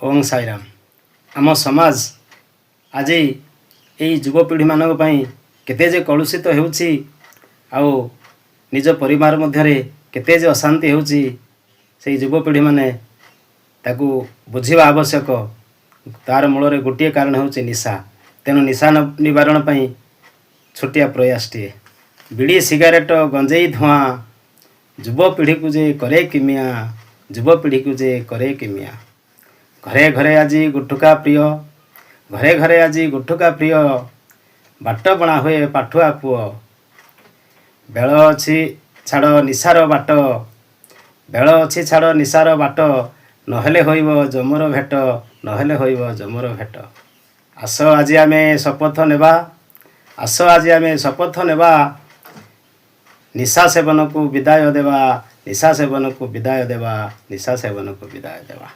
ओम साईराम। आम समाज आज यही युवपीढ़ी मान केते जे कलुषित होउछि आउ निज परिवार मध्य केते जे अशांति होउछि से युवपीढ़ी माने ताकू बुझिबा आवश्यक। तार मूल गोटे कारण होउछि निशा। तेणु निशा निवारण पई छोटिया प्रयासटे बीड़ी सिगारेट गंजेई धुआं युवपीढ़ी को जे करे किमिया, युवपीढ़ी को जे करे किमिया। घरे घरे आज गुटुका प्रिय, घरे घरे आज गुटुका प्रिय, बाट बणा हुए पाठुआ पुओ। बेल अछि छाड़ निशार बाट, बेल अछि छाड़ निशार बाट, नहेले होइब जमर भेट, नहेले होइब जमर भेट। आस आज आमे शपथ नेबा, आस आज आमे शपथ नेबा, निशा सेवन को विदाय देवा, निशा सेवन को विदाय देवा, निशा सेवन को विदाय देवा।